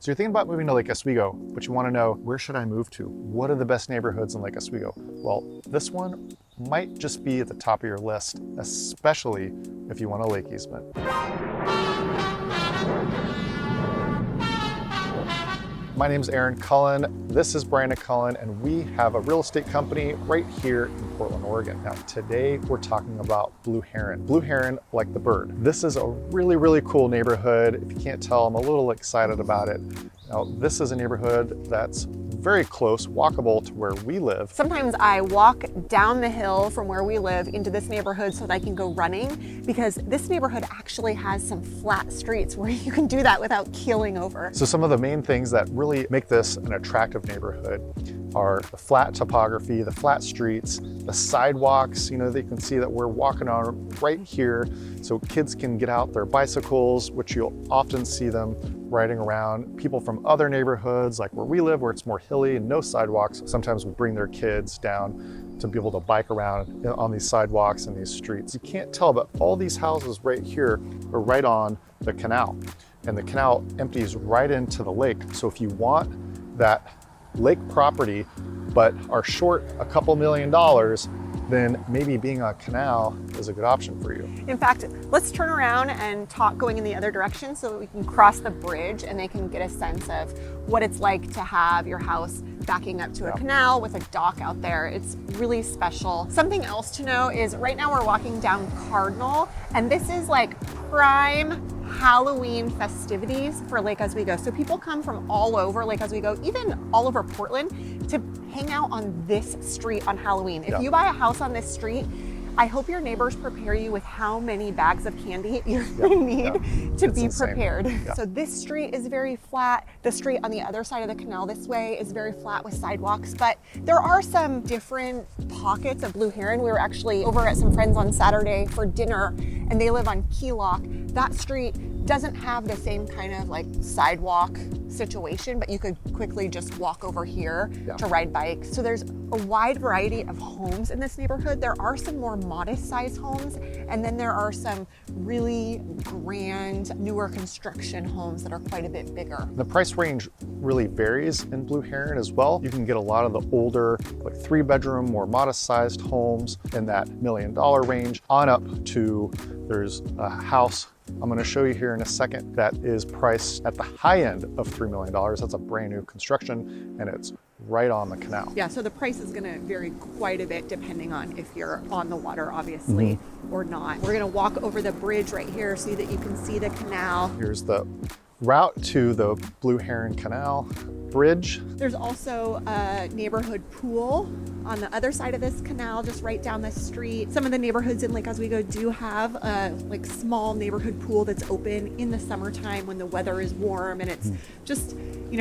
So you're thinking about moving to Lake Oswego, but you want to know, where should I move to? What are the best neighborhoods in Lake Oswego? Well, this one might just be at the top of your list, especially if you want a lake easement. My name's Aaron Cullen. This is Brian Cullen, and we have a real estate company right here in Portland, Oregon. Now, today we're talking about Blue Heron. Blue Heron, like the bird. This is a really, really cool neighborhood. If you can't tell, I'm a little excited about it. Now, this is a neighborhood that's very close, walkable to where we live. Sometimes I walk down the hill from where we live into this neighborhood so that I can go running, because this neighborhood actually has some flat streets where you can do that without keeling over. So some of the main things that really make this an attractive neighborhood are the flat topography, the flat streets, the sidewalks, you can see that we're walking on right here, so kids can get out their bicycles, which you'll often see them riding around. People from other neighborhoods, like where we live, where it's more hilly and no sidewalks, sometimes will bring their kids down to be able to bike around on these sidewalks and these streets. You can't tell, but all these houses right here are right on the canal, and the canal empties right into the lake. So if you want that lake property but are short a couple $1 million, then maybe being on a canal is a good option for you. In fact, let's turn around and talk going in the other direction so that we can cross the bridge and they can get a sense of what it's like to have your house backing up to a canal with a dock out there. It's really special. Something else to know is right now we're walking down Cardinal, and this is like prime Halloween festivities for Lake Oswego. So people come from all over Lake Oswego, even all over Portland, to hang out on this street on Halloween. If you buy a house on this street, I hope your neighbors prepare you with how many bags of candy you're gonna need to be prepared. So this street is very flat. The street on the other side of the canal this way is very flat with sidewalks, but there are some different pockets of Blue Heron. We were actually over at some friends on Saturday for dinner, and they live on Key Lock. That street doesn't have the same kind of like sidewalk situation, but you could quickly just walk over here to ride bikes. So there's a wide variety of homes in this neighborhood. There are some more modest sized homes, and then there are some really grand newer construction homes that are quite a bit bigger. The price range really varies in Blue Heron as well. You can get a lot of the older, like 3-bedroom, more modest sized homes in that $1 million range on up to, there's a house I'm going to show you here in a second that is priced at the high end of $3 million. That's a brand new construction, and it's right on the canal. Yeah, so the price is going to vary quite a bit depending on if you're on the water, obviously, or not. We're going to walk over the bridge right here so that you can see the canal. Here's the route to the Blue Heron Canal bridge. There's also a neighborhood pool on the other side of this canal, just right down the street. Some of the neighborhoods in Lake Oswego do have a like small neighborhood pool that's open in the summertime when the weather is warm, and it's just,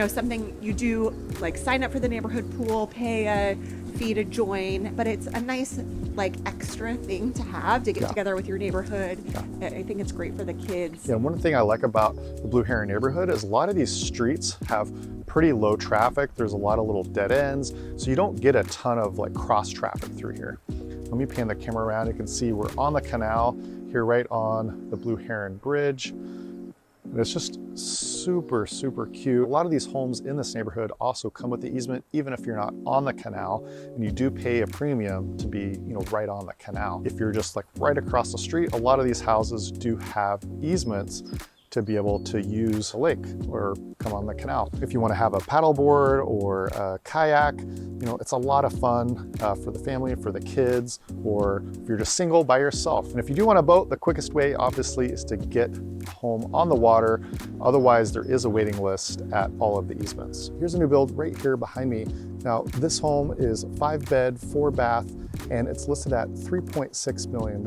something you do, like sign up for the neighborhood pool, pay a fee to join, but it's a nice like extra thing to have to get together with your neighborhood. I think it's great for the kids. Yeah, one thing I like about the Blue Heron neighborhood is a lot of these streets have pretty low traffic. There's a lot of little dead ends, so you don't get a ton of like cross traffic through here. Let me pan the camera around. You can see we're on the canal here, right on the Blue Heron Bridge. And it's just super, super cute. A lot of these homes in this neighborhood also come with the easement, even if you're not on the canal, and you do pay a premium to be, right on the canal. If you're just like right across the street, a lot of these houses do have easements to be able to use a lake or come on the canal. If you want to have a paddleboard or a kayak, it's a lot of fun for the family, for the kids, or if you're just single by yourself. And if you do want a boat, the quickest way obviously is to get home on the water. Otherwise, there is a waiting list at all of the easements. Here's a new build right here behind me. Now, this home is 5-bed, 4-bath, and it's listed at $3.6 million.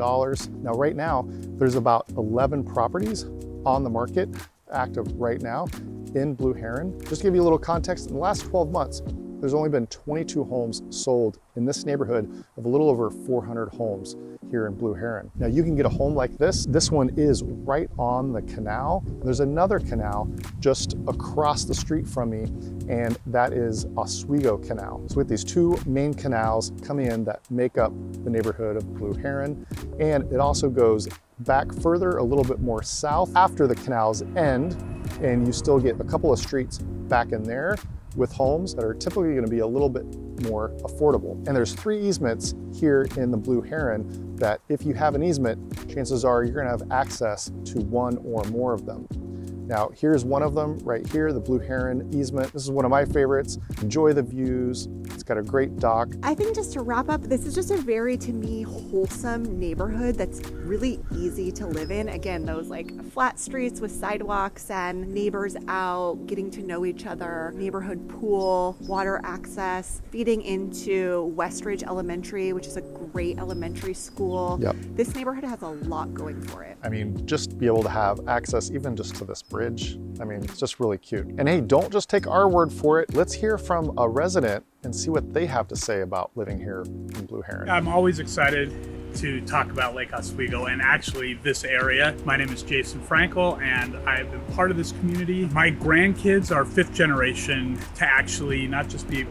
Now, right now, there's about 11 properties on the market, active right now in Blue Heron. Just to give you a little context, in the last 12 months, there's only been 22 homes sold in this neighborhood of a little over 400 homes here in Blue Heron. Now you can get a home like this. This one is right on the canal. There's another canal just across the street from me, and that is Oswego Canal. So with these two main canals coming in that make up the neighborhood of Blue Heron, and it also goes back further, a little bit more south after the canals end, and you still get a couple of streets back in there with homes that are typically going to be a little bit more affordable. And there's 3 easements here in the Blue Heron that if you have an easement, chances are you're going to have access to one or more of them. Now, here's one of them right here, the Blue Heron easement. This is one of my favorites. Enjoy the views. It's got a great dock. I think just to wrap up, this is just a very, to me, wholesome neighborhood that's really easy to live in. Again, those like flat streets with sidewalks and neighbors out, getting to know each other, neighborhood pool, water access, feeding into Westridge Elementary, which is a great elementary school. Yep. This neighborhood has a lot going for it. I mean, just be able to have access even just to this bridge. I mean, it's just really cute. And hey, don't just take our word for it. Let's hear from a resident and see what they have to say about living here in Blue Heron. I'm always excited to talk about Lake Oswego and actually this area. My name is Jason Frankel and I've been part of this community. My grandkids are 5th generation to actually not just be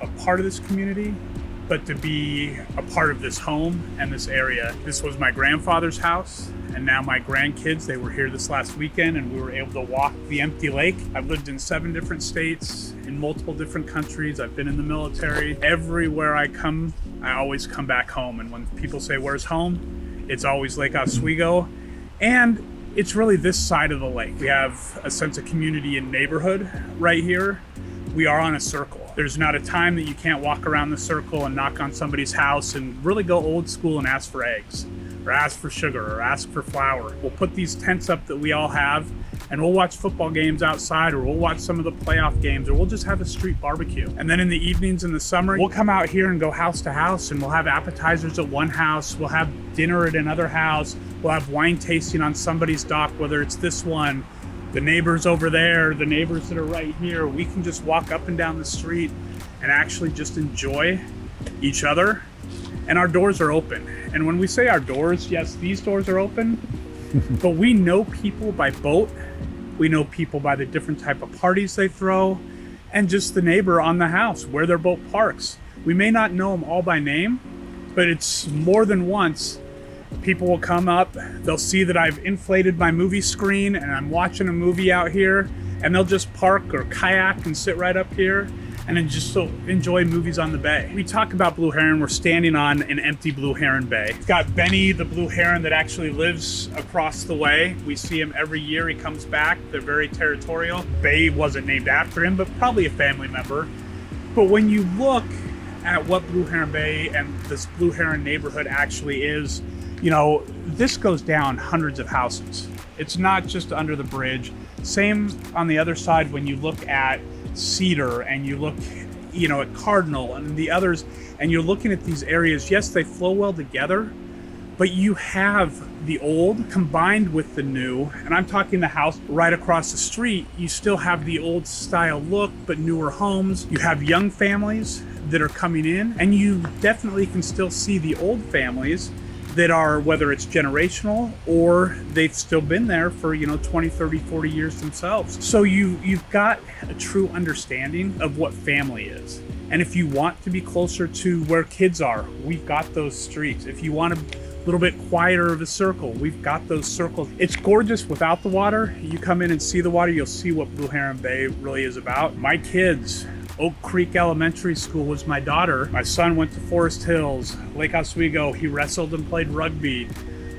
a part of this community, but to be a part of this home and this area. This was my grandfather's house, and now my grandkids, they were here this last weekend and we were able to walk the empty lake. I've lived in 7 different states, in multiple different countries. I've been in the military. Everywhere I come, I always come back home. And when people say, where's home? It's always Lake Oswego. And it's really this side of the lake. We have a sense of community and neighborhood right here. We are on a circle. There's not a time that you can't walk around the circle and knock on somebody's house and really go old school and ask for eggs, or ask for sugar, or ask for flour. We'll put these tents up that we all have, and we'll watch football games outside, or we'll watch some of the playoff games, or we'll just have a street barbecue. And then in the evenings in the summer, we'll come out here and go house to house, and we'll have appetizers at one house, we'll have dinner at another house, we'll have wine tasting on somebody's dock, whether it's this one, the neighbors over there, the neighbors that are right here. We can just walk up and down the street and actually just enjoy each other. And our doors are open. And when we say our doors, yes, these doors are open, but we know people by boat. We know people by the different type of parties they throw, and just the neighbor on the house, where their boat parks. We may not know them all by name, but it's more than once. People will come up, they'll see that I've inflated my movie screen and I'm watching a movie out here, and they'll just park or kayak and sit right up here and then just enjoy movies on the bay. We talk about Blue Heron, we're standing on an empty Blue Heron bay. It's got Benny, the Blue Heron that actually lives across the way. We see him every year, he comes back. They're very territorial. Bay wasn't named after him, but probably a family member. But when you look at what Blue Heron Bay and this Blue Heron neighborhood actually is, you know, this goes down hundreds of houses. It's not just under the bridge. Same on the other side when you look at Cedar and you look, you know, at Cardinal and the others, and you're looking at these areas. Yes, they flow well together, but you have the old combined with the new, and I'm talking the house right across the street. You still have the old style look, but newer homes. You have young families that are coming in, and you definitely can still see the old families that are, whether it's generational or they've still been there for, you know, 20, 30, 40 years themselves. So you've got a true understanding of what family is. And if you want to be closer to where kids are, we've got those streets. If you want a little bit quieter of a circle, we've got those circles. It's gorgeous without the water. You come in and see the water, you'll see what Blue Heron Bay really is about. My kids, Oak Creek Elementary School was my daughter. My son went to Forest Hills, Lake Oswego. He wrestled and played rugby.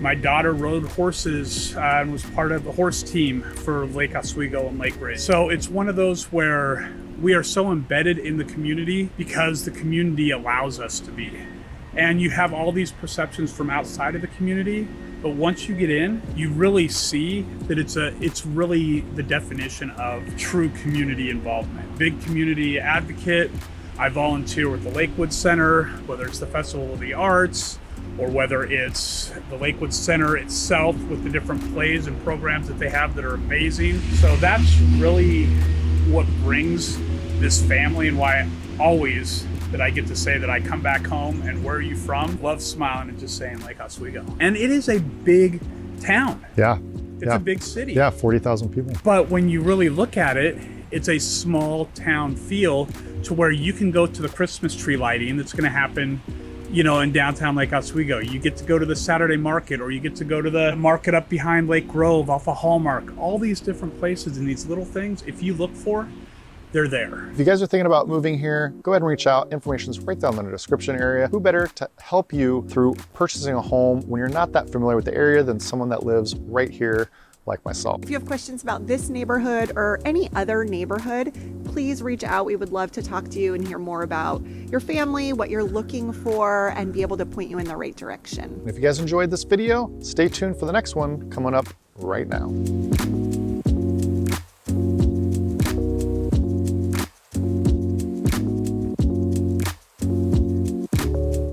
My daughter rode horses and was part of the horse team for Lake Oswego and Lake Ridge. So it's one of those where we are so embedded in the community because the community allows us to be. And you have all these perceptions from outside of the community, but once you get in, you really see that it's really the definition of true community involvement. Big community advocate. I volunteer with the Lakewood Center, whether it's the Festival of the Arts, or whether it's the Lakewood Center itself with the different plays and programs that they have that are amazing. So that's really what brings this family, and why always that I get to say that I come back home and where are you from? Love smiling and just saying Lake Oswego. And it is a big town. Yeah. It's a big city. Yeah, 40,000 people. But when you really look at it, it's a small town feel to where you can go to the Christmas tree lighting that's going to happen you know, in downtown Lake Oswego. You get to go to the Saturday market, or you get to go to the market up behind Lake Grove off of Hallmark. All these different places and these little things, if you look for, they're there. If you guys are thinking about moving here, go ahead and reach out. Information's right down in the description area. Who better to help you through purchasing a home when you're not that familiar with the area than someone that lives right here like myself. If you have questions about this neighborhood or any other neighborhood, please reach out. We would love to talk to you and hear more about your family, what you're looking for, and be able to point you in the right direction. And if you guys enjoyed this video, stay tuned for the next one coming up right now.